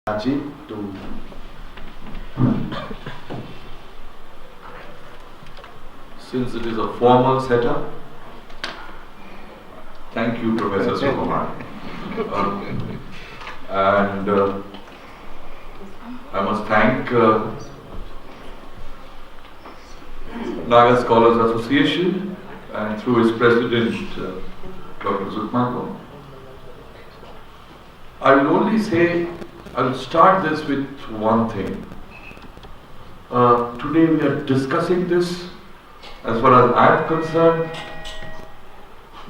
Rajib to since it is a formal setup, thank you, Professor Sukumaran. And I must thank Naga Scholars Association and through its president, Dr. Zukmako. I will only say, I will start this with one thing. Today we are discussing this. As far as I am concerned,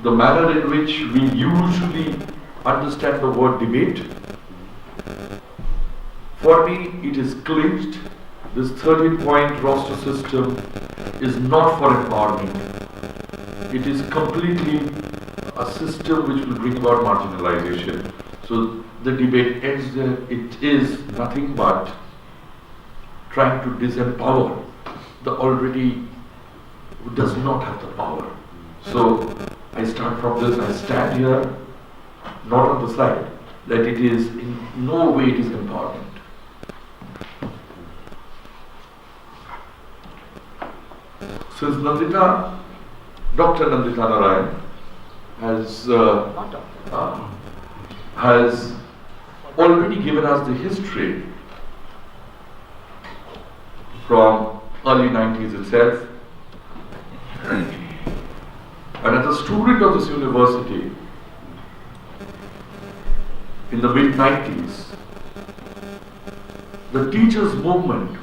the manner in which we usually understand the word debate, for me it is clinched. This 13-point roster system is not for empowerment. It is completely a system which will bring about marginalization. So the debate ends there. It is nothing but trying to disempower the already who does not have the power. So I start from this. I stand here, not on the side that it is in no way it is empowerment. Since Dr. Nandita Narayan has already given us the history from early 90s itself. And as a student of this university in the mid-90s, the teachers' movement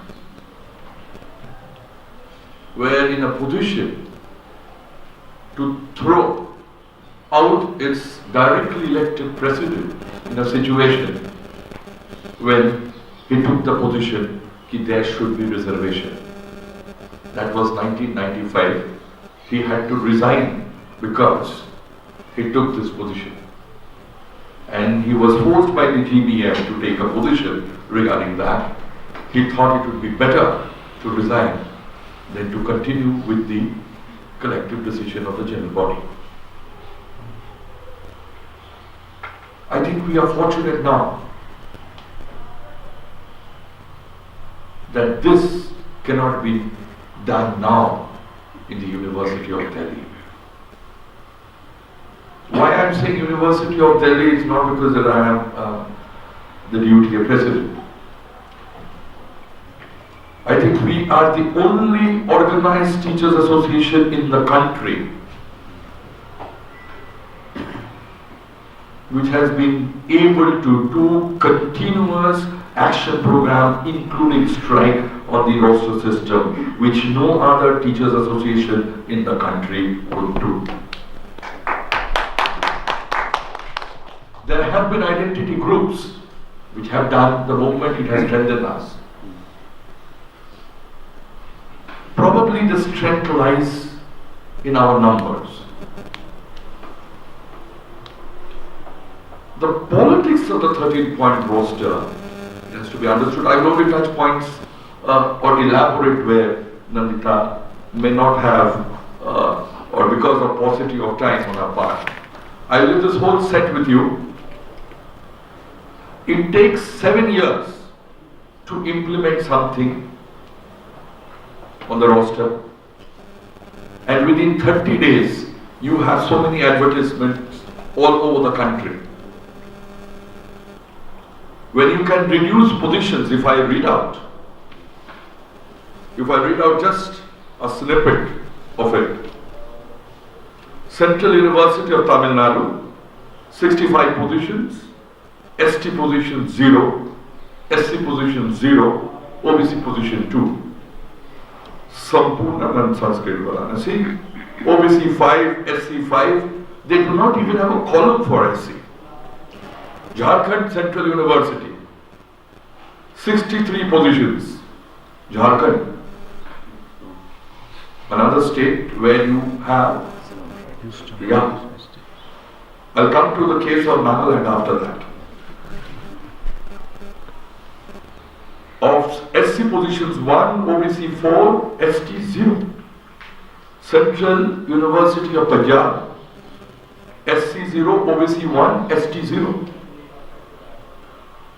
were in a position to throw out its directly elected president in a situation when he took the position that there should be reservation. That was 1995. He had to resign because he took this position. And he was forced by the GBM to take a position regarding that. He thought it would be better to resign than to continue with the collective decision of the general body. I think we are fortunate now that this cannot be done now in the University of Delhi. Why I am saying University of Delhi is not because that I am the DUTA president. I think we are the only organized teachers association in the country which has been able to do continuous action program, including strike on the roster system, which no other teachers association in the country could do. There have been identity groups which have done the movement. It has strengthened us. Probably the strength lies in our numbers. The politics of the 13-point roster has to be understood. I will only touch points or elaborate where Nandita may not have, or because of paucity of time on our part. I will leave this whole set with you. It takes 7 years to implement something on the roster, and within 30 days you have so many advertisements all over the country. When you can reduce positions, if I read out just a snippet of it. Central University of Tamil Nadu, 65 positions, ST position 0, SC position 0, OBC position 2. Sampurna and Sanskrit Varanasi, OBC 5, SC 5, they do not even have a column for SC. Jharkhand Central University, 63 positions. Jharkhand, another state where you have, I'll come to the case of Nagaland after that. Of SC positions 1, OBC 4, ST 0. Central University of Punjab, SC 0, OBC 1, ST 0.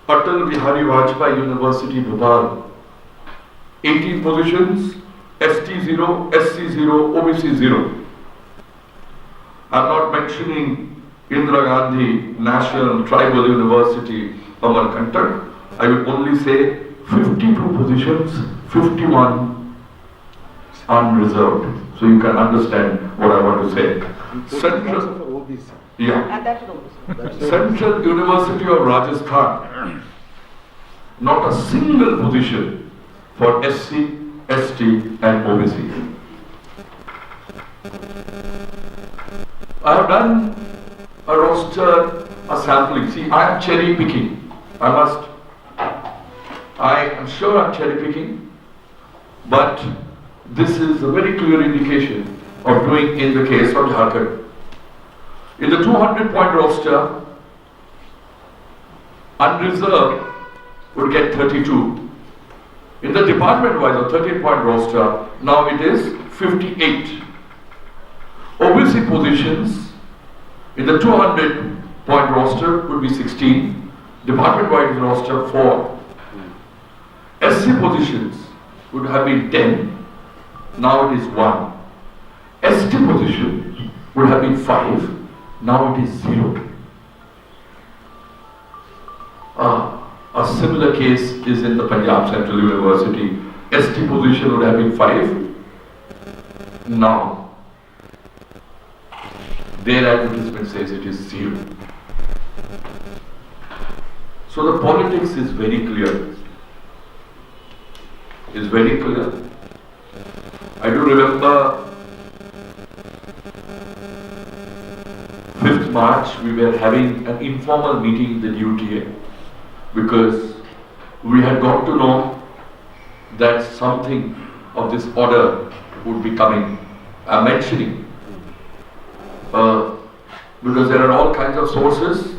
Atal Bihari Vajpayee University, Bhopal, 18 positions, ST 0, SC 0, OBC 0. I'm not mentioning Indira Gandhi National Tribal University, Amarkantak. I will only say 52 positions, 51 unreserved. So you can understand what I want to say. Central, yeah. Central University of Rajasthan, not a single position for SC, ST and OBC. I have done a roster, a sampling. See, I am cherry picking. I am sure I'm cherry picking, but this is a very clear indication of doing in the case of Jharkhand. In the 200-point roster, unreserved would get 32. In the department-wise or 13-point roster, now it is 58. OBC positions in the 200-point roster would be 16. Department-wise roster 4. SC positions would have been 10. Now it is 1. ST position would have been 5. Now it is 0. A similar case is in the Punjab Central University. ST position would have been 5. Now, their advertisement says it is 0. So the politics is very clear. It's very clear. I do remember 5th March we were having an informal meeting in the DUTA because we had got to know that something of this order would be coming. I'm mentioning because there are all kinds of sources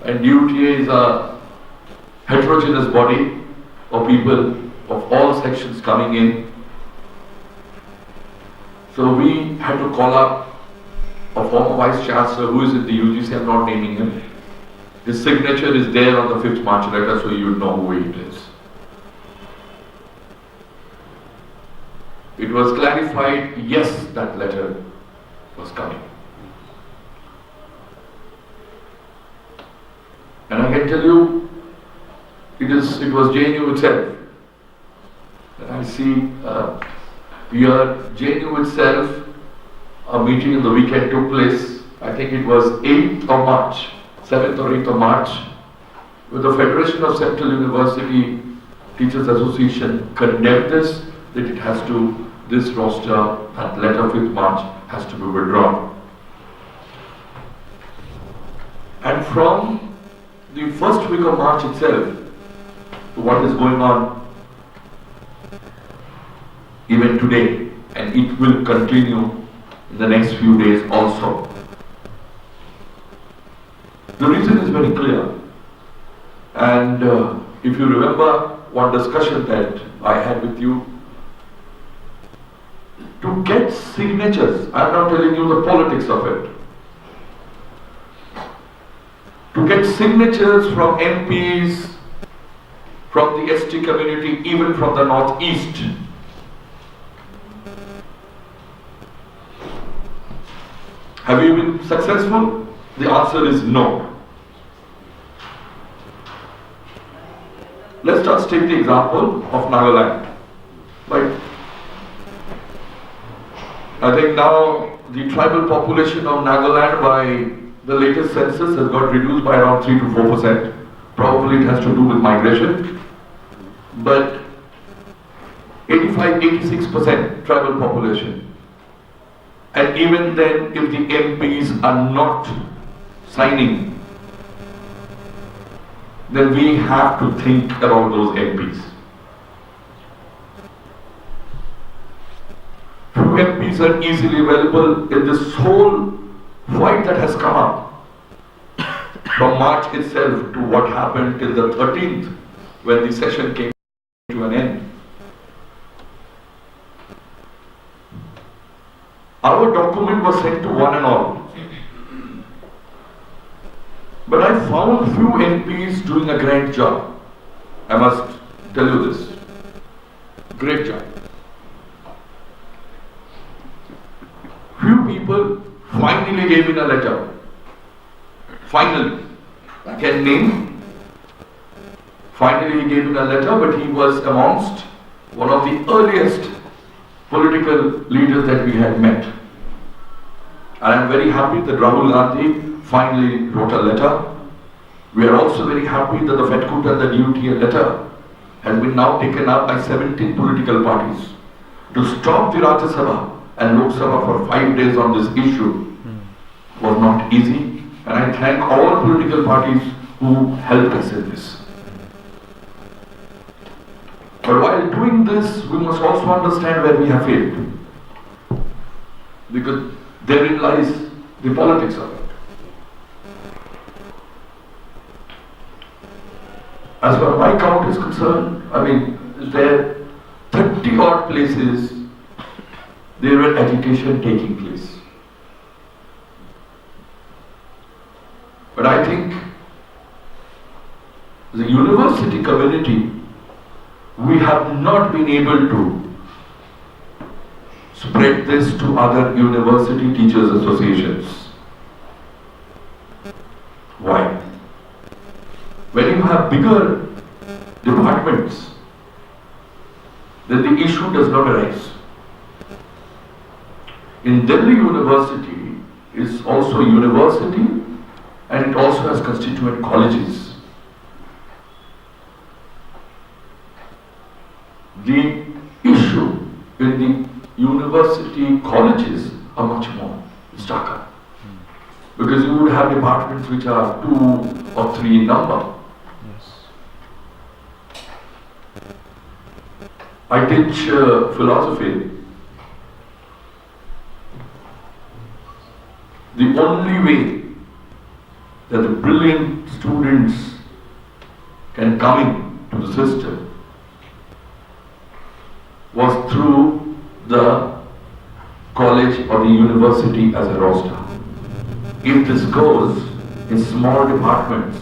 and DUTA is a heterogeneous body of people of all sections coming in. So we had to call up a former Vice Chancellor who is in the UGC, I'm not naming him. His signature is there on the 5th March letter, so you would know who it is. It was clarified, yes, that letter was coming. And I can tell you, it was JNU itself. And I see here, JNU itself, a meeting in the weekend took place, I think it was 8th of March, 7th or 8th of March, where the Federation of Central University Teachers Association condemned this, that it has to, this roster, that letter 5th March has to be withdrawn. And from the first week of March itself, to what is going on even today, and it will continue in the next few days also. The reason is very clear, and if you remember one discussion that I had with you, to get signatures, I'm not telling you the politics of it, to get signatures from MPs, from the ST community, even from the Northeast, have you been successful? The answer is no. Let's just take the example of Nagaland. Right? I think now the tribal population of Nagaland by the latest census has got reduced by around 3 to 4%. Probably it has to do with migration. But 85-86% tribal population. And even then, if the MPs are not signing, then we have to think about those MPs. Few MPs are easily available in this whole fight that has come up from March itself to what happened till the 13th when the session came to an end. Our document was sent to one and all. But I found few MPs doing a great job. I must tell you this. Great job. Few people finally gave in a letter. Finally. I can name. Finally he gave in a letter, but he was amongst one of the earliest political leaders that we had met. And I am very happy that Rahul Gandhi finally wrote a letter. We are also very happy that the FEDCUTA and the DUTA letter has been now taken up by 17 political parties to stop the Rajya Sabha and Lok Sabha for 5 days on this issue. Was not easy, and I thank all political parties who helped us in this. But while doing this, we must also understand where we have failed, because therein lies the politics of it. As far as my count is concerned, there 30 odd places there were agitation taking place. But I think the university community, we have not been able to spread this to other university teachers associations. Why? When you have bigger departments, then the issue does not arise. In Delhi University is also a university, and it also has constituent colleges. The issue in the university colleges are much more starker, because you would have departments which are 2 or 3 in number. I teach philosophy. The only way that the brilliant students can come into the system was through the college or the university as a roster. If this goes in small departments,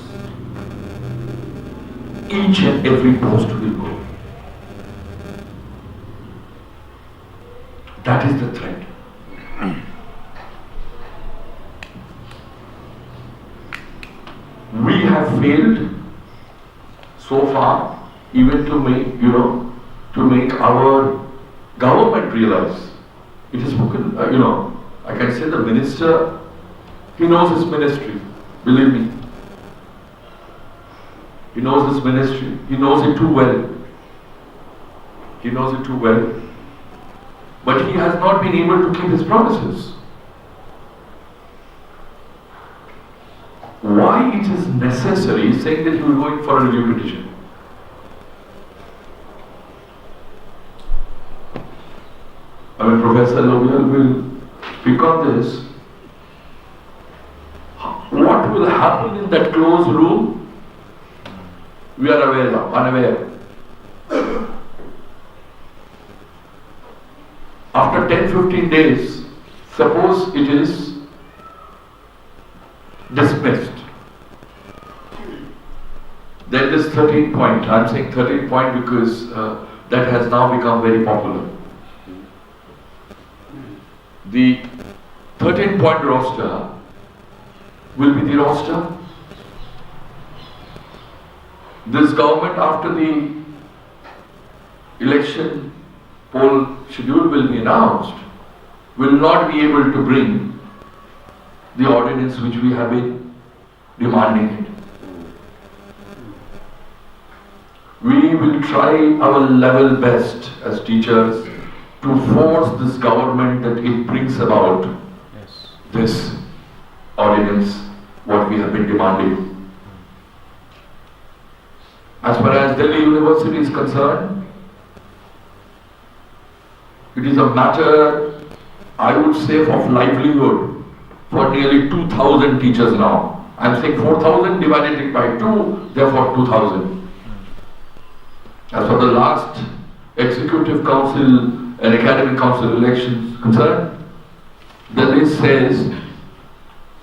each and every post will go. That is the threat. We have failed so far even to make our government realize. It is spoken, I can say the minister, he knows his ministry, believe me. He knows his ministry, he knows it too well. He knows it too well. But he has not been able to keep his promises. Why it is necessary saying that you will go in for a review petition? Professor Lovial will speak on this. What will happen in that closed room? We are unaware. After 10-15 days, suppose it is dismissed. Then this 13 point, I am saying 13 point because that has now become very popular. The 13 point roster will be the roster. This government, after the election poll schedule will be announced, will not be able to bring the ordinance which we have been demanding it. We will try our level best as teachers to force this government that it brings about this ordinance, what we have been demanding. As far as Delhi University is concerned, it is a matter, I would say, of livelihood for nearly 2,000 teachers now. I am saying 4,000 divided it by 2, therefore 2,000. As for the last Executive Council and Academic Council elections concerned, the list says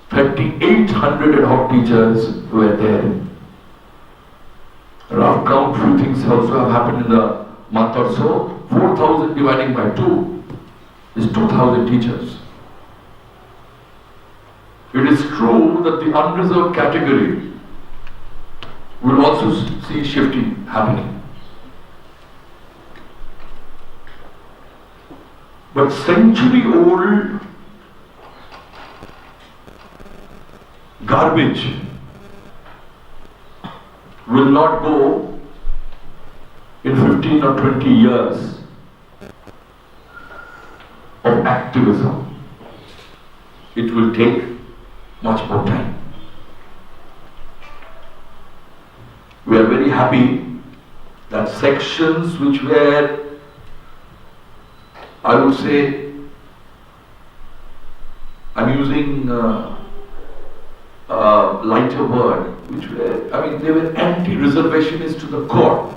3,800 ad hoc teachers were there. Rough count, few things also have happened in the month or so. 4,000 dividing by 2 is 2,000 teachers. It is true that the unreserved category will also see shifting happening. But century-old garbage will not go in 15 or 20 years of activism. It will take much more time. We are very happy that sections which were, I would say, I'm using lighter word, which were, I mean, they were anti-reservationists to the core.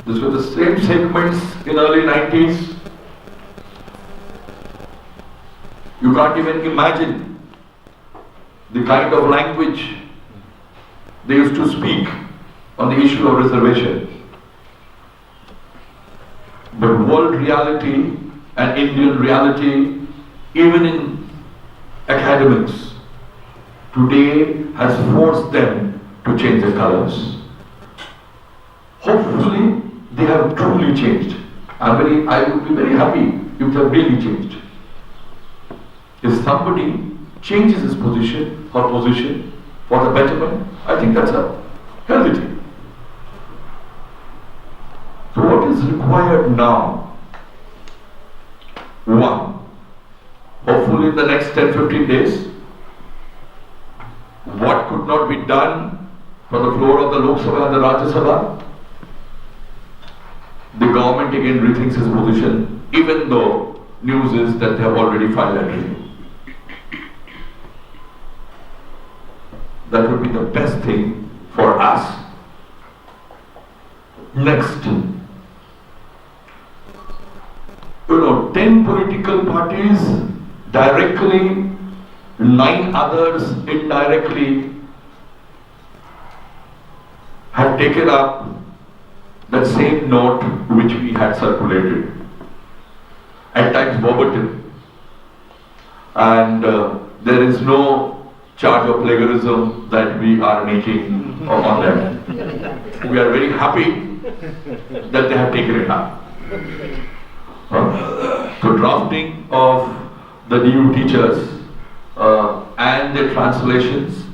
These were the same segments in early 90s. You can't even imagine the kind of language they used to speak on the issue of reservation. But world reality and Indian reality, even in academics, today has forced them to change their colors. Hopefully, they have truly changed. I would be very happy if they have really changed. If somebody changes his position or position for the betterment, I think that's a healthy thing. So what is required now? One, hopefully in the next 10-15 days, what could not be done from the floor of the Lok Sabha and the Rajya Sabha, the government again rethinks its position, even though news is that they have already filed a review. That would be the best thing for us. Next, 10 political parties directly, 9 others indirectly have taken up that same note which we had circulated, at times verbatim, and there is no charge of plagiarism that we are making on them. We are very happy that they have taken it up. So drafting of the new teachers and their translations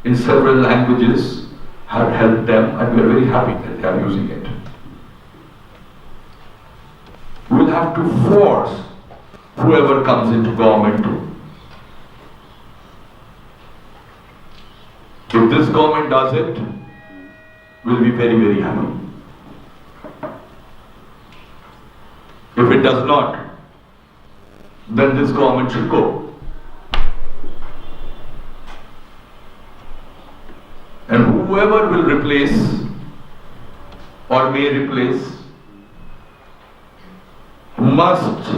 in several languages have helped them, and we are very happy that they are using it. We will have to force whoever comes into government to. If this government does it, we'll be very, very happy. If it does not, then this government should go. And whoever will replace or may replace must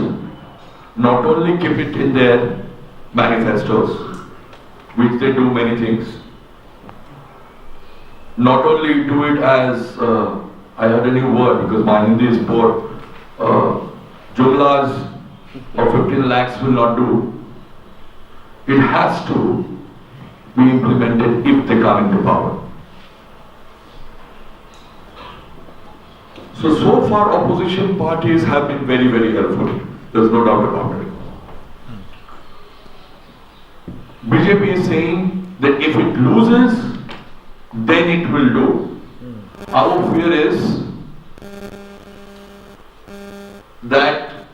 not only keep it in their manifestos, which they do many things, not only do it as, I heard a new word because my Hindi is poor, jumlas of 15 lakhs will not do. It has to be implemented if they come into power. So far opposition parties have been very, very helpful. There's no doubt about it. BJP is saying that if it loses, then it will do. Our fear is that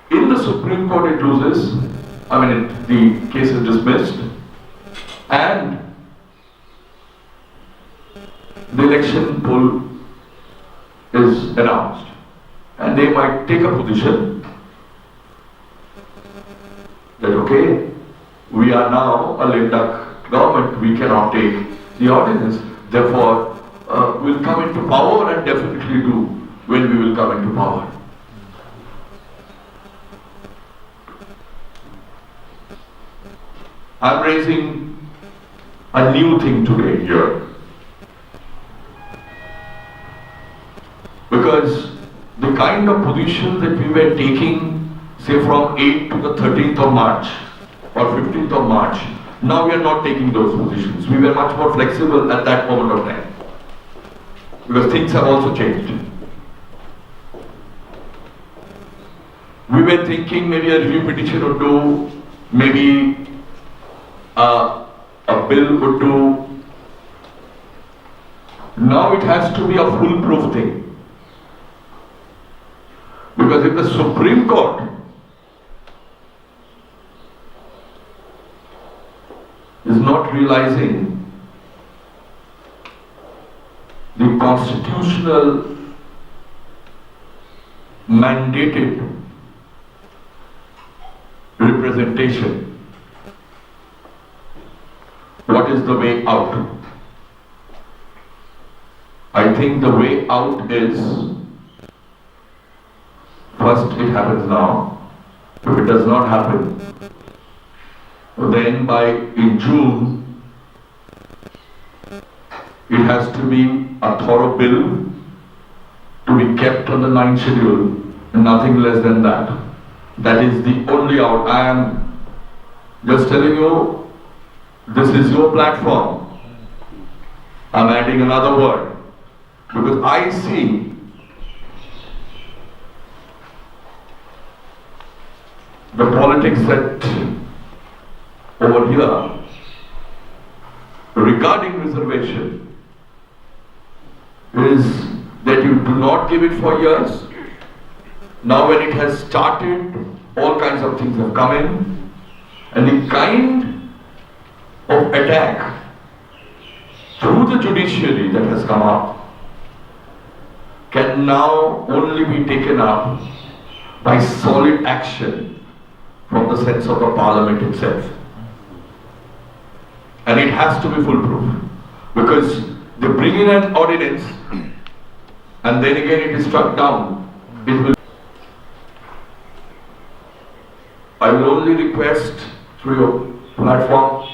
in the Supreme Court it loses, the case is dismissed, and the election poll is announced, and they might take a position that okay, we are now a lame duck government, we cannot take the ordinance, therefore we'll come into power and definitely do when we will come into power. I'm raising a new thing today here. Because the kind of positions that we were taking, say from 8th to the 13th of March or 15th of March, now we are not taking those positions. We were much more flexible at that moment of time. Because things have also changed. We were thinking maybe a review petition would do, maybe a bill would do. Now it has to be a foolproof thing. Because if the Supreme Court is not realizing the constitutional mandated representation, what is the way out? I think the way out is, first it happens now. If it does not happen, then in June, it has to be a thorough bill to be kept on the 9th schedule, and nothing less than that. That is the only out. I am just telling you, this is your platform. I'm adding another word, because I see the politics that over here regarding reservation is that you do not give it for years. Now when it has started, all kinds of things have come in, and the kind of attack through the judiciary that has come up can now only be taken up by solid action from the sense of the parliament itself. And it has to be foolproof, because they bring in an ordinance and then again it is struck down. I will only request through your platform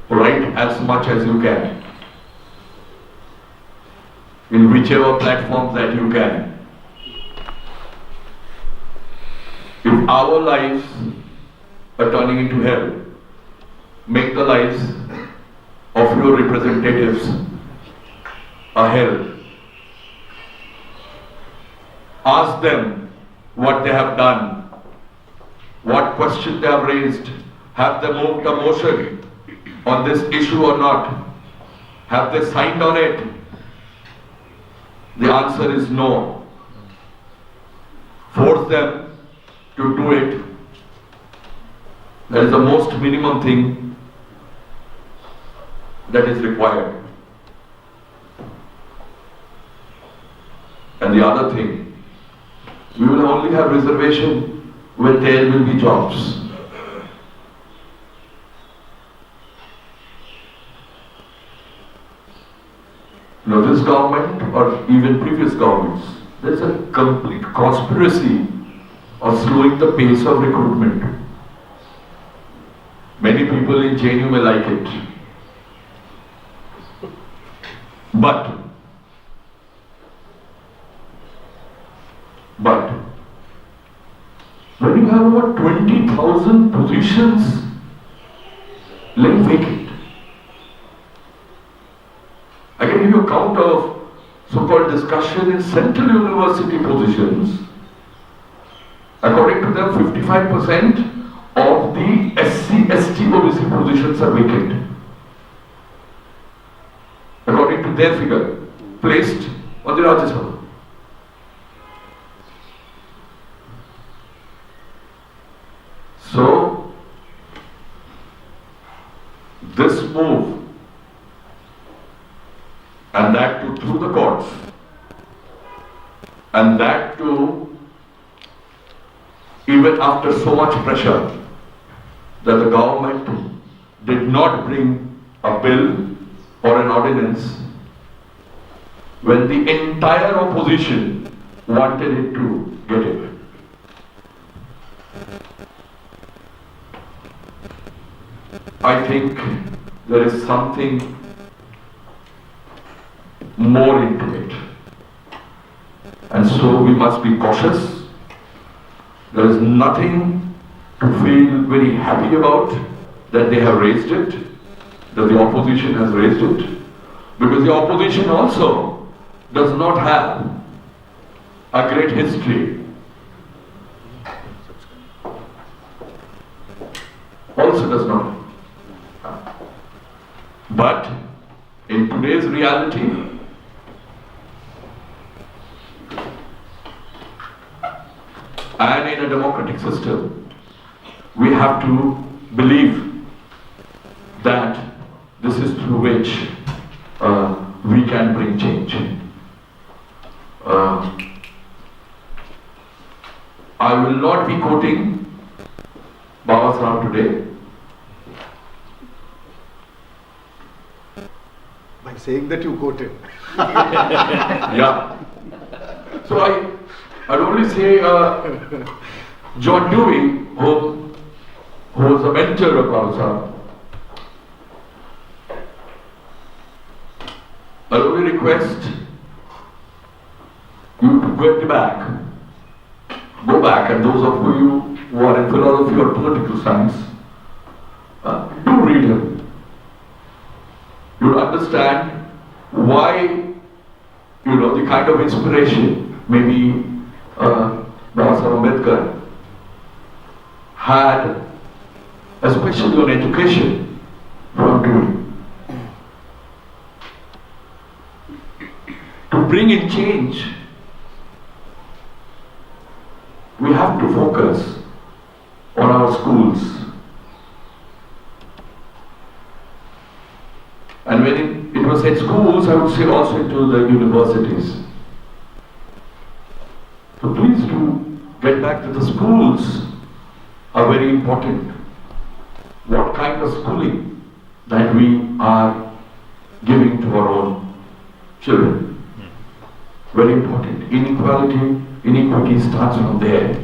write as much as you can in whichever platforms that you can. If our lives are turning into hell, make the lives of your representatives a hell. Ask them what they have done, what question they have raised, have they moved a motion on this issue or not, have they signed on it? The answer is no. Force them to do it. That is the most minimum thing that is required. And the other thing, we will only have reservation when there will be jobs. This government or even previous governments, there is a complete conspiracy of slowing the pace of recruitment. Many people in JNU may like it. But when you have over 20,000 positions lying vacant, I can give you a count of so-called discussion in central university positions. According to them, 55% of the SC, ST, OBC positions are vacant. According to their figure, placed on the Rajya Sabha. So, this move, and that too through the courts, and that too even after so much pressure that the government did not bring a bill or an ordinance when the entire opposition wanted it to get it. I think there is something more into it. And so we must be cautious. There is nothing to feel very happy about that they have raised it, that the opposition has raised it, because the opposition also does not have a great history. Also does not. But in today's reality, and in a democratic system, we have to believe that this is through which we can bring change. I will not be quoting Baba Sahib today. By saying that you quoted. Yeah. So I'd only say John Dewey, who was a mentor of Baba Sahib, I'll only request you to go back, and those of you who are in philosophy or political science, do read him. You'll understand why, the kind of inspiration maybe Baba Sahib Ambedkar had, especially on education, from Dewey. To bring in change, we have to focus on our schools. And when it was at schools, I would say also to the universities. So please do get back to the schools are very important. What kind of schooling that we are giving to our own children. Very important. Inequity starts from there.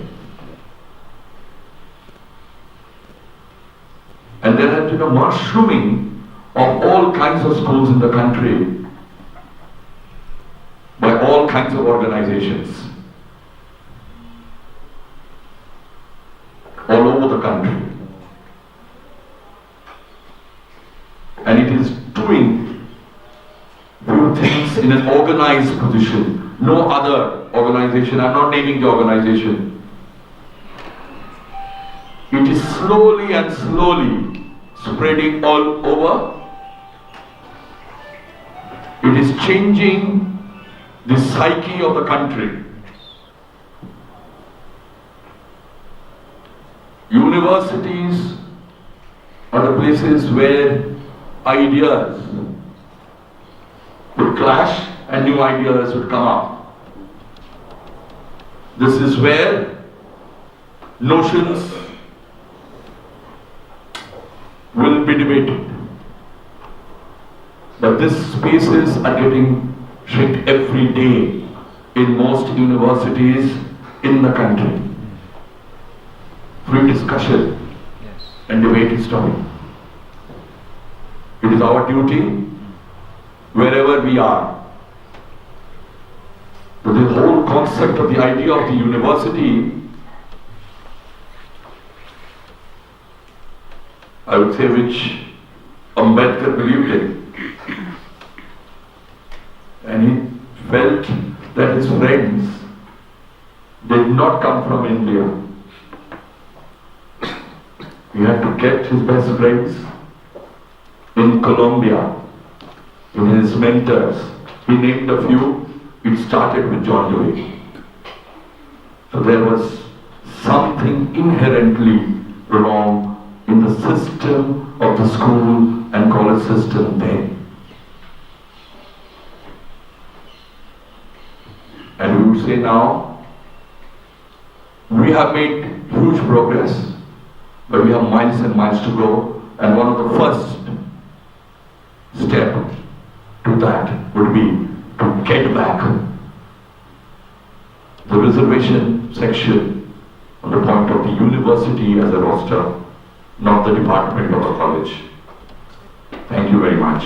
And there has been a mushrooming of all kinds of schools in the country by all kinds of organizations all over the country. And it is doing few things in an organized position. No other organization, I'm not naming the organization. It is slowly and slowly spreading all over. It is changing the psyche of the country. Universities are the places where ideas would clash and new ideas would come up. This is where notions will be debated. But these spaces are getting shrink every day in most universities in the country. Free discussion and debate is stopping. It is our duty, wherever we are. So the whole concept of the idea of the university, I would say, which Ambedkar believed in. And he felt that his friends did not come from India. He had to get his best friends in Colombia, in his mentors. He named a few. It started with John Dewey. So there was something inherently wrong in the system of the school and college system then. And we would say now, we have made huge progress, but we have miles and miles to go, and one of the first steps to that would be to get back the reservation section on the point of the university as a roster not the department of a college. Thank you very much.